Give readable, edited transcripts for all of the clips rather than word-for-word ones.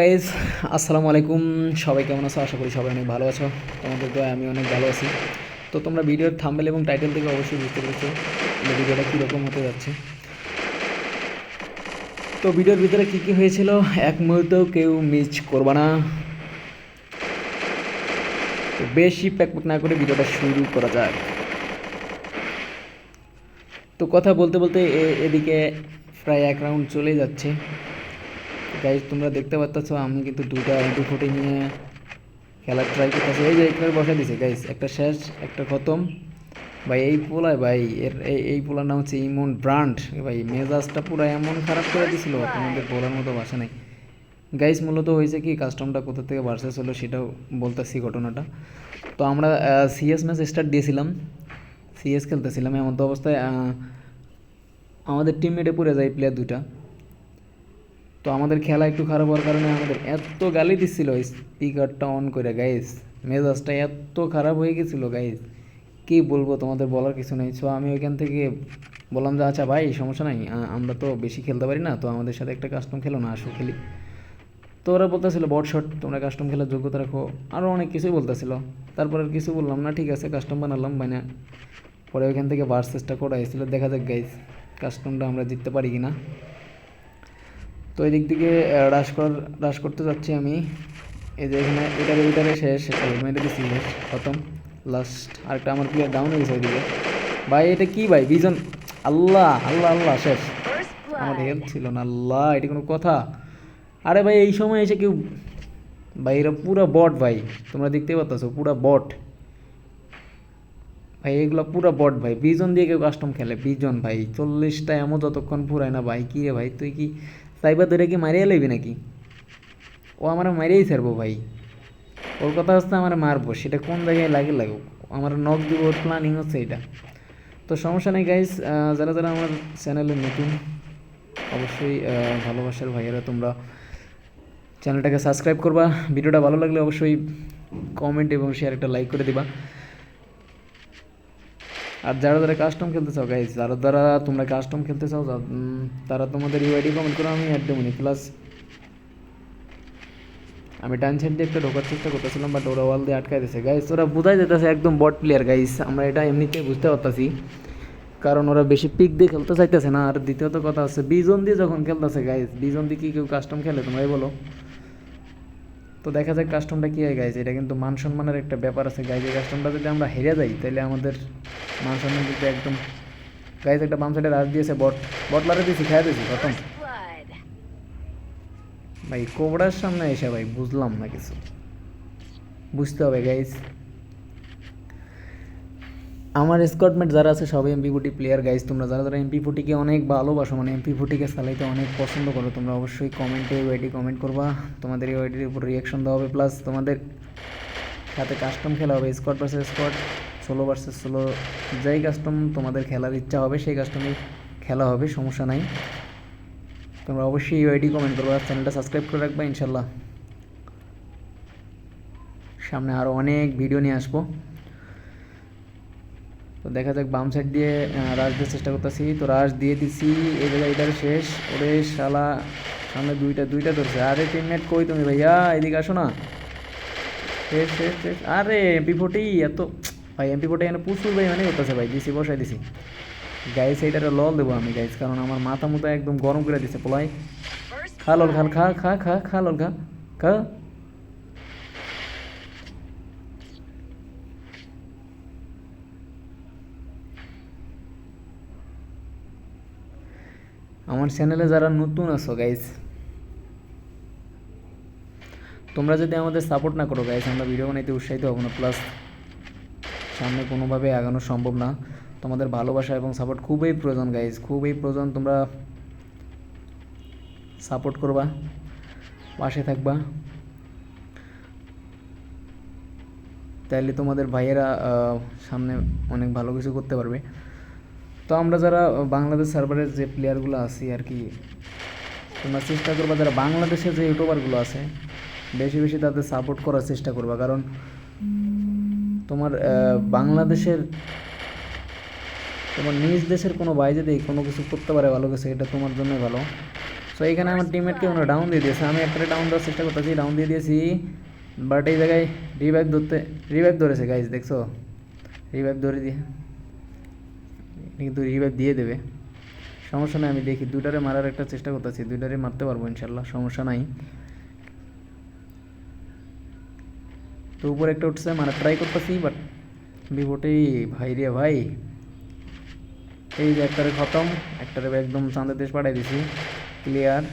Guys, আসসালামু আলাইকুম। সবাই কেমন আছো? আশা করি সবাই অনেক ভালো আছো। তোমাদের দয়ায় আমি অনেক ভালো আছি। তো তোমরা ভিডিওর থাম্বনেল এবং টাইটেল থেকে অবশ্যই বুঝতে পেরেছো যে ভিডিওটা কীরকম হতে যাচ্ছে। তো ভিডিওর ভিতরে কী কী হয়েছিল এক মুহূর্তেও কেউ মিস করবা না। তো বেশি প্যাকপ্যাক না করে ভিডিওটা শুরু করা যাক। তো কথা বলতে বলতে এদিকে প্রায় এক রাউন্ড চলে যাচ্ছে। গাইজ, তোমরা দেখতে পাচ্ছ আমি কিন্তু দুটা MP40 নিয়ে খেলার ট্রাই করতেছে। এই যে এখানে বসা দিছে গাইস, একটা শেষ একটা খতম। ভাই এই পোলায় ভাই এই পোলার নাম হচ্ছে ইমন ব্রান্ড। ভাই মেজাজটা পুরো এমন খারাপ করে দিছিল, তোমাদের বলার মতো ভাষা নেই গাইস। মূলত হয়েছে কি, কাস্টমটা কোথা থেকে ভার্সেস হলো সেটাও বলতেছি ঘটনাটা। তো আমরা সিএস ম্যাচ স্টার্ট দিয়েছিলাম, সিএস খেলতেছিলাম। এমন তো অবস্থায় আমাদের টিমমেটে পড়ে যায় প্লেয়ার দুটা। তো আমাদের খেলা একটু খারাপ হওয়ার কারণে আমাদের এত গালি দিচ্ছিল স্পিকারটা অন করে গাইস, মেজাজটা এত খারাপ হয়ে গেছিলো গাইস, কী বলবো, তোমাদের বলার কিছু নেই। সো আমি ওইখান থেকে বললাম যে আচ্ছা ভাই সমস্যা নাই, আমরা তো বেশি খেলতে পারি না, তো আমাদের সাথে একটা কাস্টম খেলো না, আসো খেলি। তো ওরা বলতেছিল বট শট, তোমরা কাস্টম খেলার যোগ্যতা রাখো, আরও অনেক কিছুই বলতেছিল। তারপর আর কিছু বললাম না, ঠিক আছে কাস্টম বানালাম বাইনা। পরে ওইখান থেকে ভার্সেসটা করা হয়েছিল, দেখা যাক গাইস কাস্টমটা আমরা জিততে পারি কি না। তো এই দিক থেকে রাশ করতে যাচ্ছি আমি। এই যে এখানে এটারে শেষ, মেরে দিচ্ছি শেষ, খতম লাস্ট। আরেকটা আমার প্লেয়ার ডাউন হয়ে গেছে ওইদিকে। ভাই এটা কি ভাই, বিজন, আল্লাহ আল্লাহ আল্লাহ, শেষ। আমার হেল্প ছিল না, আল্লাহ এটা কোনো কথা? আরে ভাই এই সময় এসে কেউ, ভাই এরা পুরো বট ভাই, তোমরা দেখতেই পাচ্ছ পুরো বট ভাই, এগুলো পুরো বট ভাই। বিজন দিয়ে কেউ কাস্টম খেলে, বিজন ভাই 40টা এমন যতক্ষণ ফুরায় না ভাই। কী রে ভাই, তুই কি সাইবার ধরে কি মারিয়ে লইবি নাকি? ও আমার মারিয়েই ছাড়বো ভাই, ওর কথা হচ্ছে আমার মারবো, সেটা কোন জায়গায় লাগে লাগুক, আমার নক দিব, ওর প্ল্যানিং হচ্ছে এটা। তো সমস্যা নেই গাইস, যারা যারা আমার চ্যানেলে নতুন অবশ্যই ভালোবাসার ভাইয়েরা তোমরা চ্যানেলটাকে সাবস্ক্রাইব করবা। ভিডিওটা ভালো লাগলে অবশ্যই কমেন্ট এবং শেয়ার একটা লাইক করে দিবা। আর যারা যারা কাস্টম খেলতে চাও গাইজ, যারা যারা তোমরা কাস্টম খেলতে চাও তারা তোমাদের ইউআইডি কমেন্ট করো, আমি অ্যাড দেবো। প্লাস আমি ডান সাইড দিয়ে একটা ঢোকার চেষ্টা করতেছিলাম, বাট ওরা ওয়াল দিয়ে আটকাই দিয়েছে গাইজ। ওরা বোঝাই যেতেছে একদম বট প্লেয়ার গাইজ, আমরা এটা এমনিতে বুঝতে পারতেছি, কারণ ওরা বেশি পিক দিয়ে খেলতে চাইতেছে না। আর দ্বিতীয়ত কথা হচ্ছে বিজন দিয়ে যখন খেলতেছে গাইজ, বিজন দিয়ে কি কেউ কাস্টম খেলে তোমরাই বলো? তো দেখা যাক কাস্টমটা কী হয় গাইজ, এটা কিন্তু মান সম্মানের একটা ব্যাপার আছে গাইজ। এই কাস্টমটা যদি আমরা হেরে যাই তাহলে আমাদের মান সম্মান কিন্তু একদম। গাইজ একটা বাম সাইডে রাশ দিয়েছে, বট লারে দিয়েছি, খেয়ে দিয়েছি, প্রথম ভাই কোবরার সামনে এসে ভাই বুঝলাম না কিছু, বুঝতে হবে গাইজ। আমার স্কটমেট যারা আছে সবাই MP40 প্লেয়ার গাইজ। তোমরা যারা যারা MP40কে অনেক ভালোবাসো, মানে MP40কে চালাইতে অনেক পছন্দ করো, তোমরা অবশ্যই কমেন্টে ওয়াইডি কমেন্ট করবা, তোমাদের এই ওয়াইডির উপর রিয়াকশন দেওয়া হবে। প্লাস তোমাদের সাথে কাস্টম খেলা হবে, squad versus squad, solo versus solo, যেই কাস্টম তোমাদের খেলার ইচ্ছা হবে সেই কাস্টমই খেলা হবে, সমস্যা নাই। তোমরা অবশ্যই ইউআইডি কমেন্ট করবো, আর চ্যানেলটা সাবস্ক্রাইব করে রাখবা। ইনশাল্লাহ সামনে আরও অনেক ভিডিও নিয়ে আসবো। তো দেখা যাক, বাম সাইড দিয়ে রাশ দেওয়ার চেষ্টা করতেছি, তো রাশ দিয়ে দিছি। এই জায়গায় এটার শেষ, ওরে শালা সামনে দুইটা ধরছে। আরে টিমমেট কই তুমি ভাইয়া, এদিকে আসো না। শেষ শেষ শেষ, আরে MP40 এত ভাই, MP40 এখানে প্রচুর ভাই মানে করতেছে ভাই, দিছি বসাই দিছি গাইস। এইটারে লল দেবো আমি গাইস, কারণ আমার মাথা মুথা একদম গরম করে দিছে পোলাই। খা লল, খা খা খা খা খা লল, খা খা। আমার চ্যানেলে যারা নতুন আছো গাইস, তোমরা যদি আমাদের সাপোর্ট না করো গাইস, আমরা ভিডিও বানাইতে উৎসাহিত হবো না। প্লাস সামনে কোনোভাবে আগানো সম্ভব না। তোমাদের ভালোবাসা এবং সাপোর্ট খুবই প্রয়োজন গাইস, খুবই প্রয়োজন। তোমরা সাপোর্ট করবা, পাশে থাকবা, তাইলে তোমাদের ভাইয়েরা সামনে অনেক ভালো কিছু করতে পারবে। তো আমরা যারা বাংলাদেশ সার্ভারের যে প্লেয়ারগুলো আছি আর কি, তোমরা চেষ্টা করবা যারা বাংলাদেশের যে ইউটিউবারগুলো আছে বেশি বেশি তাদের সাপোর্ট করার চেষ্টা করবা, কারণ তোমার বাংলাদেশের, তোমার নিজ দেশের কোনো ভাই যদি কোনো কিছু করতে পারে ভালো কিছু, এটা তোমার জন্যই ভালো। সো এখানে আমার টিমমেটকে ওরা ডাউন দিয়ে দিয়েছে, আমি একটা ডাউন দেওয়ার চেষ্টা করতেছি, ডাউন দিয়ে দিয়েছি, বাট এই জায়গায় রিভাইভ ধরেছে গাইজ, দেখছো রিভাইভ ধরে দিয়ে, কিন্তু রিভাইভ দিয়ে দেবে, সমস্যা নাই। আমি দেখি দুটারে মারার একটা চেষ্টা করতেছি, দুটারে মারতে পারবো ইনশাল্লাহ, সমস্যা নাই। তো উপরে একটা উঠছে, মারা ট্রাই করতেছি, বাট বিপটেই ভাই রে ভাই। এই যে একটারে খতম, একটারে একদম চাঁদের দেশ পাঠাই দিছি, ক্লিয়ার।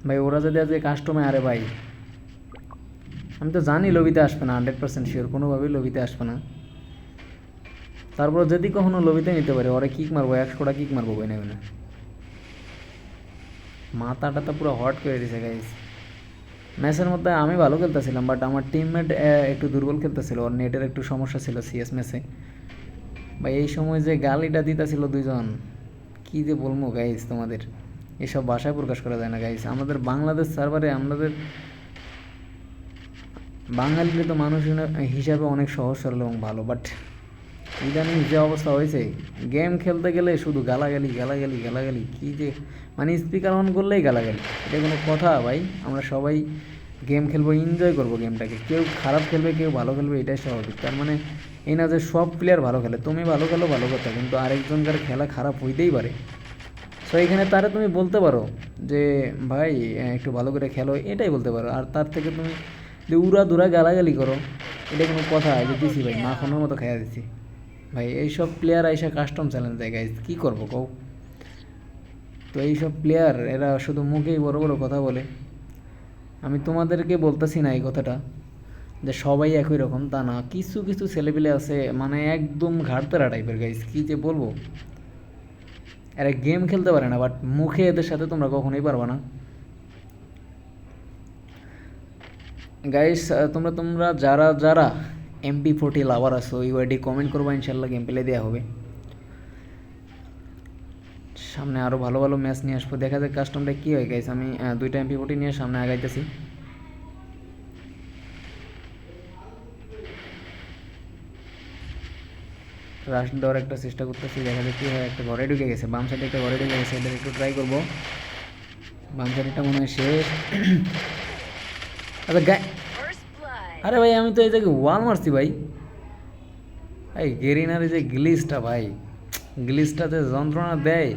ভাই ওরা যদি আজকে কাস্টমে, আরে ভাই আমি তো জানি লবিতে আসবে না, 100% শিওর, কোনোভাবেই লবিতে আসবে না। তারপর যদি কখনো লবিতে নিতে পারে, ওরা কিক মারবো, 100টা কিক মারবো বই না, মাথাটা তো পুরো হট করে দিছে গাইস। ম্যাচের মধ্যে আমি ভালো খেলতেছিলাম, বাট আমার টিমমেট একটু দুর্বল খেলতেছিল, ওর নেটের একটু সমস্যা ছিল সিএস ম্যাচে। ভাই এই সময় যে গালিটা দিতেছিল দুইজন, কী যে বলবো গাইস তোমাদের, এসব ভাষায় প্রকাশ করা যায় না গাইস। আমাদের বাংলাদেশ সার্ভারে আমাদের বাঙালিরা তো মানুষ হিসাবে অনেক সহজ সরল এবং ভালো, বাট ইদানিং যে অবস্থা হয়েছে, গেম খেলতে গেলে শুধু গালাগালি গালাগালি গালাগালি, কী যে মানে স্পিকার অন করলেই গালাগালি, এটা কোনো কথা ভাই? আমরা সবাই গেম খেলবো, এনজয় করবো গেমটাকে, কেউ খারাপ খেলবে কেউ ভালো খেলবে, এটাই স্বাভাবিক। তার মানে এই না যে সব প্লেয়ার ভালো খেলে, তুমি ভালো খেলো ভালো কথা, কিন্তু আরেকজনকার খেলা খারাপ হইতেই পারে। সো এখানে তারা তুমি বলতে পারো যে ভাই একটু ভালো করে খেলো, এটাই বলতে পারো। আর তার থেকে তুমি যে উড়া দুরা গালাগালি করো, এটা কোনো কথা? যে দিছি ভাই মাখনের মতো খাইয়া দিছি ভাই। এইসব প্লেয়ার এসে কাস্টম চ্যালেঞ্জ দেয় গাইজ, কী করবো কও? তো এইসব প্লেয়ার এরা শুধু মুখেই বড় বড় কথা বলে। আমি তোমাদেরকে বলতেছি না এই কথাটা যে সবাই একই রকম, তা না, কিছু কিছু ছেলেপিলে আছে মানে একদম ঘাটতেরা টাইপের গাইজ, কী যে বলবো। এরা গেম খেলতে পারে না, বাট মুখে এদের সাথে তোমরা কখনোই পারবা না গাইস। তোমরা তোমরা যারা যারা MP40 লাভার আছো, ইউআইডি কমেন্ট করবো, ইনশাল্লাহ গেম প্লে দেওয়া হবে। সামনে আরও ভালো ভালো ম্যাচ নিয়ে আসবো, দেখা যাক কাস্টমটা কী হয় গাইস। আমি 2টা MP40 নিয়ে সামনে আগাইতেছি। রাশ দেওয়ার একটা চেষ্টা করতেছি, দেখা যাক কী হয়। একটা ঘরে ঢুকে গেছে, বাম সাইডে একটা ঘরে ঢুকে গেছে, এটা একটু ট্রাই করবো। বাম সাইডটা মনে হয় শেষ। আচ্ছা আরে ভাই আমি তো এই জায়গায় ওয়াল মারছি ভাই। ভাই গেরিনার এই যে গ্লিচটা ভাই, গ্লিচটাতে যন্ত্রণা দেয়।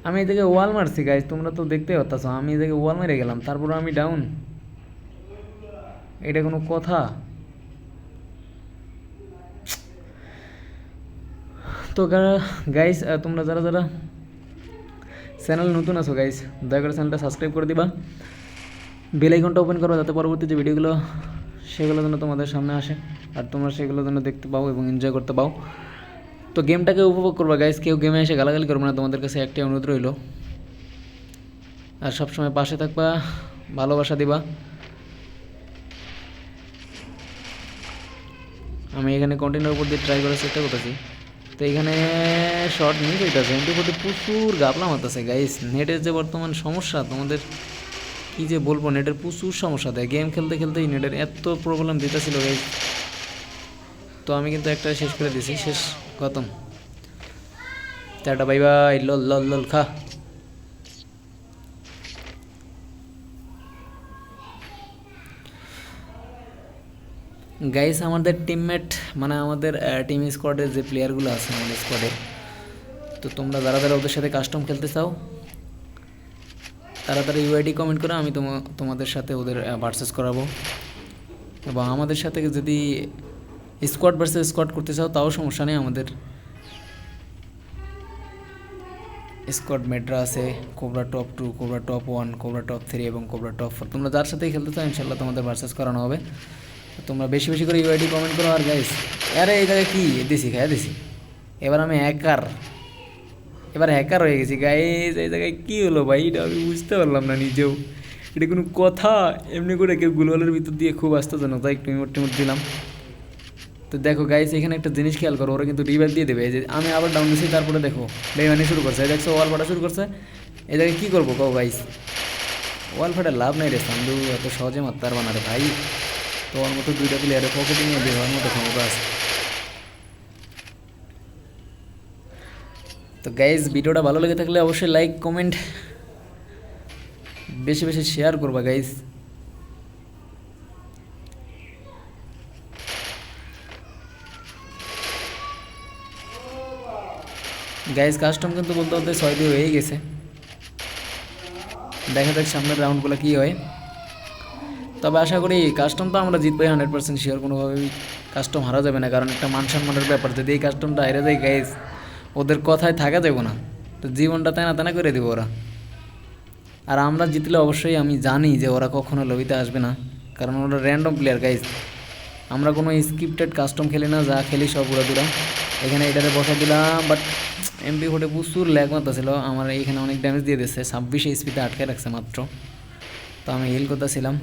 আমি এই জায়গায় ওয়াল মারছি গাইজ, তোমরা তো দেখতে পাচ্ছ, আমি এই জায়গায় ওয়াল মেরে গেলাম, তারপর আমি ডাউন, এটা কোনো কথা? তো গাইজ তোমরা যারা যারা চ্যানেল নতুন আছো গাইজ, দয়া করে চ্যানেলটা সাবস্ক্রাইব করে দিবা, বেল আইকনটা ওপেন করো, যাতে পরবর্তী যে ভিডিওগুলো সেগুলো যেন তোমাদের সামনে আসে, আর তোমরা সেগুলো যেন দেখতে পাও এবং এনজয় করতে পাও। তো গেমটাকে উপভোগ করবা গাইজ, কেউ গেমে এসে গালাগালি করবো না, তোমাদের কাছে একটাই অনুরোধ রইল। আর সবসময় পাশে থাকবা, ভালোবাসা দিবা। আমি এখানে কন্টিনিউর উপর দিয়ে ট্রাই করার চেষ্টা করতেছি। তো এখানে শর্ট মিস হইতেছে, MP40 প্রচুর গাপলা মারতেছে গাইস। নেটের যে বর্তমান সমস্যা, তোমাদের কী যে বলবো, নেটের প্রচুর সমস্যা দেয়, গেম খেলতে খেলতেই নেটের এত প্রবলেম দিতেছিল গাইস। তো আমি কিন্তু একটা শেষ করে দিছি, শেষ খতম। টাটা বাই বাই, লল লল লল খা। গাইস আমাদের টিমমেট মানে আমাদের টিম স্কোয়াডের যে প্লেয়ারগুলো আছে আমাদের স্কোয়াডে, তো তোমরা যারা যারা ওদের সাথে কাস্টম খেলতে চাও, তাড়াতাড়ি ইউআইডি কমেন্ট করো, আমি তোমাদের সাথে ওদের ভার্সেস করাবো। এবং আমাদের সাথে যদি স্কোয়াড ভার্সেস স্কোয়াড করতে চাও, তাও সমস্যা নেই, আমাদের স্কোয়াড মেটরা আছে, cobra top 2, cobra top 1, cobra top 3 এবং কোবরা টপ 4। তোমরা যার সাথেই খেলতে চাও ইনশাল্লাহ তোমাদের ভার্সেস করানো হবে। তোমরা বেশি বেশি করে ইউআইডি কমেন্ট করো। আর গাইস আরে এই জায়গায় কী দিছি, খাইয়া দিছি, এবার আমি হ্যাকার হয়ে গেছি গাইস। এই জায়গায় কী হলো ভাই, এটা আমি বুঝতে পারলাম না নিজেও, এটা কোনো কথা? এমনি করে কেউ গুলওয়ালের ভিতর দিয়ে খুব আশ্চর্যজনক, তাই একটু ইমোট দিলাম। তো দেখো গাইস এখানে একটা জিনিস খেয়াল করো, ওরা কিন্তু রিভাইভ দিয়ে দেবে। যে আমি আবার ডাউন দিচ্ছি, তারপরে দেখো বেমানি শুরু করছে, দেখছো ওয়াল ফাটা শুরু করছে। এই জায়গায় কী করবো কও গাইস? ওয়াল ফাটা লাভ নেই রে সান্দু, এত সহজে মারতে পারবা না রে ভাই। তো ওর মতো 2টা প্লেয়ারের পকেটে নিয়ে বের হওয়ার মতো ক্ষমতা আছে। তো গাইজ ভিডিওটা ভালো লেগে থাকলে অবশ্যই লাইক কমেন্ট বেশি বেশি শেয়ার করবা গাইজ। গাইজ কাস্টম কিন্তু বলতে বলতে 6 দিয়ে হয়ে গেছে, দেখা যাক সামনের রাউন্ডগুলো কী হয়। তবে আশা করি কাস্টম তো আমরা জিতবই 100% শিওর, কোনোভাবেই কাস্টম হারা যাবে না, কারণ একটা মান সম্মানের ব্যাপার। যদি এই কাস্টমটা হারে যায় গাইজ, ওদের কথায় থাকা যাবে না, তো জীবনটা তেনা তেনা করে দেবো ওরা। আর আমরা জিতলে অবশ্যই আমি জানি যে ওরা কখনো লবিতে আসবে না, কারণ ওরা র্যান্ডম প্লেয়ার গাইজ। আমরা কোনো স্ক্রিপ্টেড কাস্টম খেলি না, যা খেলি সব উড়াদুরা। এখানে এটাতে বসা দিলাম, বাট MP40 প্রচুর ল্যাগ মারতেছিল আমার, এখানে অনেক ড্যামেজ দিয়ে দিচ্ছে, 26 HP-তে আটকে রাখছে মাত্র। তো আমি হিল করতেছিলাম।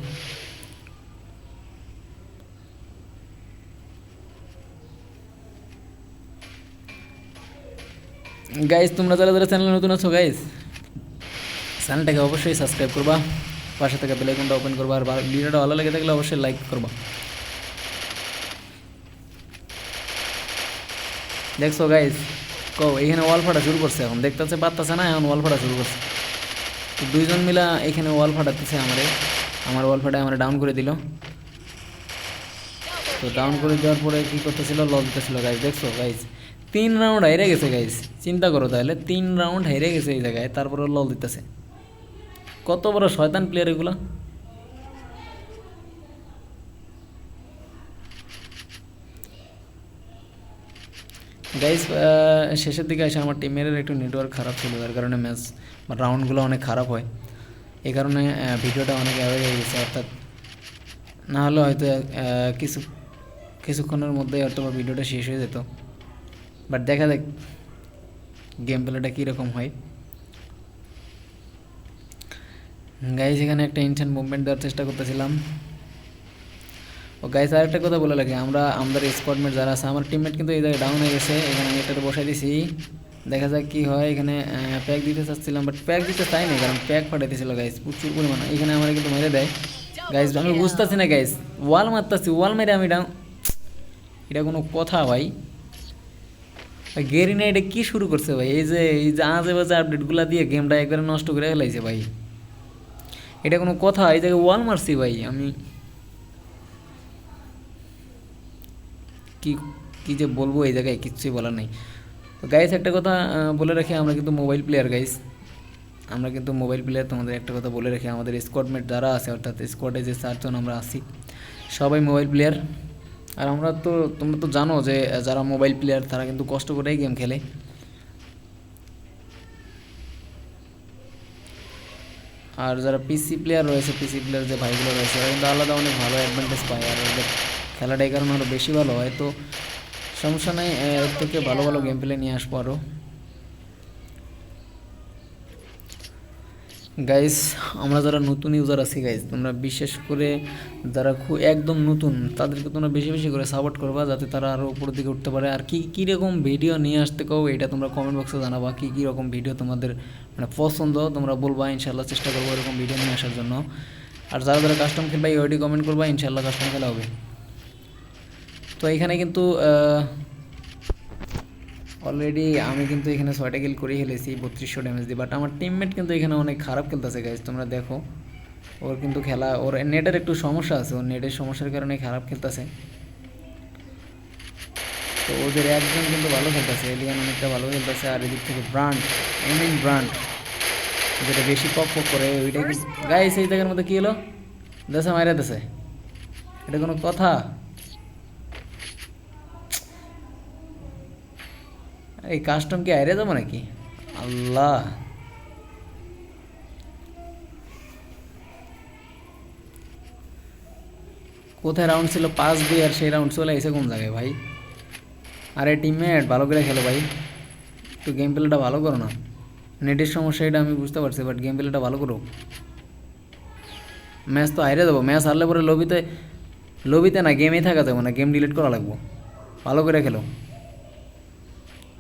গাইজ তোমরা যারা যারা চ্যানেলে নতুন আছো গাইজ, চ্যানেলটাকে অবশ্যই সাবস্ক্রাইব করবা, পাশে থেকে বেল আইকনটা ওপেন করবা, আর ভিডিওটা ভালো লেগে থাকলে অবশ্যই লাইক করবা। দেখছো গাইজ, এখানে ওয়াল ফাটা শুরু করছে, এখন দেখতেছে পারতেছে না, এখন ওয়াল ফাটা শুরু করছে। তো দুইজন মিলা এখানে ওয়াল ফাটাতেছে আমার ওয়াল ফাটায় আমার ডাউন করে দিল। তো ডাউন করে দেওয়ার পরে কী করতেছিল, লল দিতেছিল গাইজ। দেখছো গাইজ 3 রাউন্ড হেরে গেছে গাইজ, চিন্তা করো তাহলে 3 রাউন্ড হেরে গেছে এই জায়গায়, তারপরে লল দিতেছে। কত বড় শয়তান প্লেয়ার এগুলা। গাইজ শেষের দিকে এসে আমার টিমের একটু নেটওয়ার্ক খারাপ ছিল, যার কারণে ম্যাচ বা রাউন্ডগুলো অনেক খারাপ হয়, এই কারণে ভিডিওটা অনেক অ্যাভয়েড হয়ে গেছে। অর্থাৎ না হলে হয়তো কিছুক্ষণের মধ্যেই হয়তো বা ভিডিওটা শেষ হয়ে যেত। বাট দেখা যাক গেম প্লেটা কীরকম হয়। গাইজ এখানে একটা ইনস্ট্যান্ট মুভমেন্ট দেওয়ার চেষ্টা করতেছিলাম। ও গাইজ আরেকটা কথা বলে লাগে, আমাদের স্কোয়াডমেট যারা আছে, আমার টিমমেট কিন্তু এই জায়গায় ডাউন হয়ে গেছে, এখানে আমি এটাতে বসাই দিছি, দেখা যাক কী হয়। এখানে প্যাক দিতে চাচ্ছিলাম, বাট প্যাক দিতে চাই না, কারণ প্যাক ফাটাইতেছিল গাইজ প্রচুর পরিমাণে। এখানে আমার কিন্তু মেরে দেয় গাইজ, আমি বুঝতেছি না গাইজ, ওয়াল মারতেছি, ওয়াল মেরে আমি ডাউন, এটা কোনো কথা ভাই? গেরিনা এটা কী শুরু করছে ভাই? এই যে আজে বাজে আপডেটগুলো দিয়ে গেমটা একবারে নষ্ট করে ফেলাইছে ভাই, এটা কোনো কথা? এই জায়গায় ওয়াল মারছি ভাই আমি, কি কি যে বলবো এই জায়গায় কিচ্ছুই বলার নেই। তো গাইস একটা কথা বলে রাখি, আমরা কিন্তু মোবাইল প্লেয়ার গাইস, আমরা কিন্তু মোবাইল প্লেয়ার। তোমাদের একটা কথা বলে রাখি, আমাদের স্কোয়াডমেট যারা আছে, অর্থাৎ স্কোয়াডে যে 4 জন আমরা আছি, সবাই মোবাইল প্লেয়ার। আর তোমরা তো জানো যে যারা মোবাইল প্লেয়ার তারা কিন্তু কষ্ট করেই গেম খেলে। আর যারা পিসি প্লেয়ার রয়েছে, পিসি প্লেয়ার যে ভাইগুলো রয়েছে, ওরা কিন্তু আলাদা অনেক ভালো অ্যাডভান্টেজ পায়, আর ওদের খেলাটা এই কারণে আরও বেশি ভালো হয়। তো সমস্যা নেই, এর থেকে ভালো ভালো গেম প্লে নিয়ে আসবো আরও। গাইস আমরা যারা নতুন ইউজার আছি গাইস, তোমরা বিশেষ করে যারা একদম নতুন, তাদেরকে তোমরা বেশি বেশি করে সাপোর্ট করবা, যাতে তারা আরও উপরের দিকে উঠতে পারে। আর কী রকম ভিডিও নিয়ে আসতে কও, এটা তোমরা কমেন্ট বক্সে জানাবা, কী রকম ভিডিও তোমাদের মানে পছন্দ, তোমরা বলবা, ইনশাল্লাহ চেষ্টা করবো এরকম ভিডিও নিয়ে আসার জন্য। আর যারা যারা কাস্টম খেলবা এই ওইটি কমেন্ট করবা, ইনশাল্লাহ কাস্টম খেলা হবে। তো এখানে কিন্তু অলরেডি আমি কিন্তু এখানে 6টা কিল করে ফেলেছি 3200 ড্যামেজ দিয়ে, বাট আমার টিমমেট কিন্তু এখানে অনেক খারাপ খেলতেছে গাইজ, তোমরা দেখো। ওর কিন্তু ওর নেটের একটু সমস্যা আছে, ওর নেটের সমস্যার কারণে খারাপ খেলতেছে। তো ওদের একজন কিন্তু ভালো খেলতেছে, এলিয়ান অনেকটা ভালো খেলতেছে। আর এদিক থেকে ব্রান্ড যেটা বেশি পক করে, ওইটাই গাইজ এই জায়গার মধ্যে কী হলো, দেশে মাইরা দেশে, এটা কোনো কথা? এই কাস্টম কি আইরে যাবো নাকি? আল্লাহ, কোথায় রাউন্ড ছিল 5-2, আর সেই রাউন্ড চলে এসে কোন জায়গায় ভাই? আরে টিমমেট ভালো করে খেলো ভাই, একটু গেম প্লেটা ভালো করো না। নেটের সমস্যা এটা আমি বুঝতে পারছি, বাট গেম প্লেটা ভালো করো। ম্যাচ তো হারিয়ে দেবো, ম্যাচ হারলে পরে লবিতে না গেমেই থাকা যাবো না, গেম ডিলিট করা লাগবো। ভালো করে খেলো।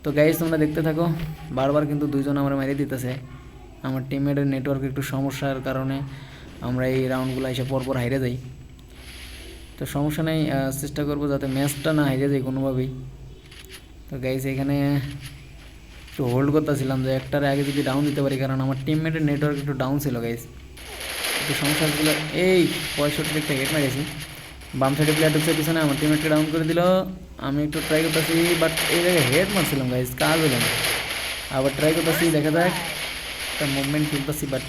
তো গাইজ তোমরা দেখতে থাকো, বারবার কিন্তু দুইজন আমরা মেরে দিতেছে। আমার টিমমেটের নেটওয়ার্ক একটু সমস্যার কারণে আমরা এই রাউন্ডগুলো এসে পরপর হারিয়ে যাই। তো সমস্যা নেই, চেষ্টা করবো যাতে ম্যাচটা না হারিয়ে যায় কোনোভাবেই। তো গাইজ এখানে একটু হোল্ড করতেছিলাম যে একটার আগে যদি ডাউন দিতে পারি, কারণ আমার টিমমেটের নেটওয়ার্ক একটু ডাউন ছিল গাইস, একটু সমস্যা ছিল। এই 65 একটা হেড মেরেছি, বাম সাইডে প্লেয়ার ঢুকছে পিছনে, আমার টিমমেটকে ডাউন করে দিল। আমি একটু ট্রাই করতেছি, বাট এই জায়গায় হেড মারছিলাম গাইস, কাজ হলো না। আবার ট্রাই করতেছি, দেখা যাক, একটা মুভমেন্ট তুলতেছি, বাট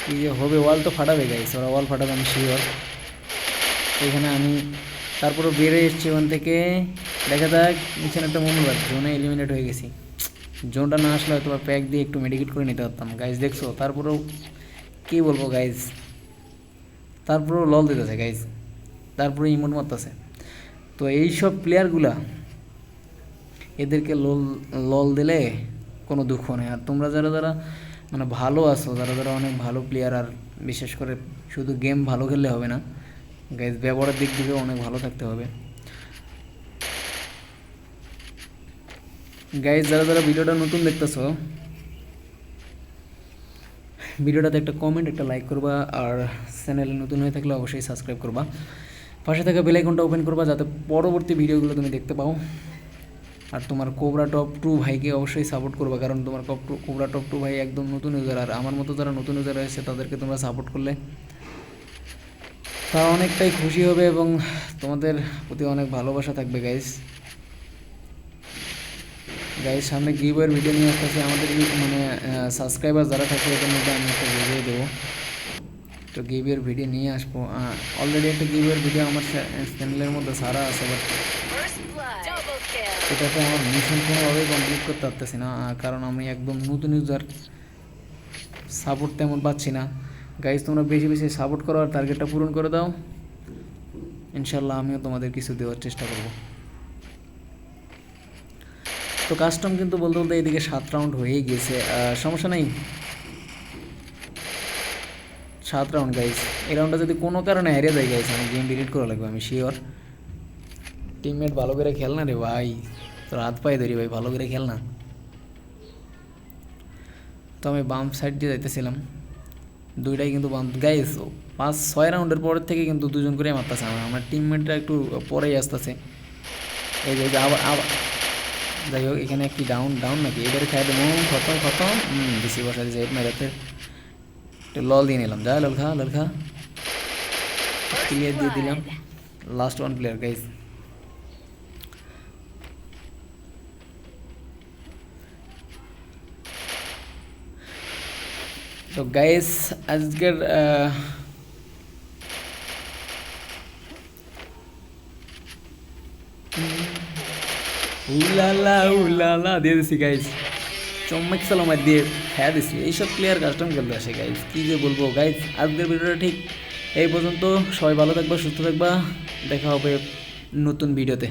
কী যে হবে, ওয়াল তো ফাটাবে গাইস, ওরা ওয়াল ফাটাবে আমি শিওর। এখানে আমি তারপরও বেড়ে এসেছি ওখান থেকে, দেখা যাক, নিচে একটা মুভমেন্ট, জোনে এলিমিনেট হয়ে গেছি। জোনটা না আসলে হয়তো প্যাক দিয়ে একটু মেডিকেট করে নিতে পারতাম গাইজ, দেখছো। তারপরেও কী বলবো গাইজ, তারপরেও লল দিতেছে গাইজ, তারপরে ইমোট মারতেছে। তো এইসব প্লেয়ারগুলা, এদেরকে লল দিলে কোনো দুঃখ নেই। আর তোমরা যারা যারা মানে ভালো আছো, যারা যারা অনেক ভালো প্লেয়ার, আর বিশেষ করে শুধু গেম ভালো খেললে হবে না গাইজ, ব্যবহারের দিক থেকেও অনেক ভালো থাকতে হবে গাইজ। যারা যারা ভিডিওটা নতুন দেখতেছো, ভিডিওটাতে একটা কমেন্ট, একটা লাইক করবা, আর চ্যানেলে নতুন হয়ে থাকলে অবশ্যই সাবস্ক্রাইব করবা, পাশে থাকা বেল আইকনটা ওপেন করবা, যাতে পরবর্তী ভিডিওগুলো তুমি দেখতে পাও। আর তোমার কোবরা টপ 2 ভাইকে অবশ্যই সাপোর্ট করবা, কারণ তোমার কোবরা টপ 2 ভাই একদম নতুন ইউজার, আর আমার মতো যারা নতুন ইউজার রয়েছে তাদেরকে তোমরা সাপোর্ট করলে তারা অনেকটাই খুশি হবে, এবং তোমাদের প্রতি অনেক ভালোবাসা থাকবে গাইস। সামনে গিভওয়ের ভিডিও নিয়ে আসতেছে আমাদের, মানে সাবস্ক্রাইবার যারা থাকে এদের মধ্যে আমি একটা ভিডিও দেবো, তো গিভওয়ের ভিডিও নিয়ে আসবো। অলরেডি একটা গিভওয়ের ভিডিও আমার চ্যানেলের মধ্যে সারা আছে, বাট এটাতে আমার মিশন কোনোভাবেই কমপ্লিট করতে পারতেছি না, কারণ আমি একদম নতুন ইউজার, সাপোর্ট তেমন পাচ্ছি না গাইজ। তোমরা বেশি বেশি সাপোর্ট করো আর টার্গেটটা পূরণ করে দাও, ইনশাল্লাহ আমিও তোমাদের কিছু দেওয়ার চেষ্টা করব। তো কাস্টম কিন্তু বলতে বলতে এদিকে 7 রাউন্ড হয়েই গিয়েছে, সমস্যা নেই, 7 রাউন্ড গাইজ। এই রাউন্ডটা যদি কোনো কারণে হেরে যায় গাইজ, আমি গেম ডিলিট করা লাগবে, আমি শিওর। টিমমেট ভালো করে খেল না রে ভাই, তোর হাত পায়ে ধরি ভাই, ভালো করে খেল না। তো আমি বাম সাইড দিয়ে যাইতেছিলাম, দুইটাই কিন্তু বাম গাইজ। 5-6 রাউন্ডের পরের থেকে কিন্তু দুজন করে মারতেছে, আমার টিমমেটরা একটু পরেই আসতেছে। এই যে আবার আবার যাই হোক, এখানে একটি ডাউন নাকি, এবারে খাই দেবো, খতম বেশি বসা দিয়েছে এর মেরাতে, একটু লল দিয়ে নিলাম, যা লল খা ক্লিয়ার দিয়ে দিলাম। Last one player guys. তো গাইজ আজকের উলালা দিয়ে দিছি গাইজ, চম্মক সালামার দিয়ে খেয়া দিছি। এইসব প্লেয়ার কাস্টম খেলতে আসে গাইজ, কী যে বলবো গাইজ। আজকের ভিডিওটা ঠিক এই পর্যন্ত, সবাই ভালো থাকবা, সুস্থ থাকবা, দেখা হবে নতুন ভিডিওতে।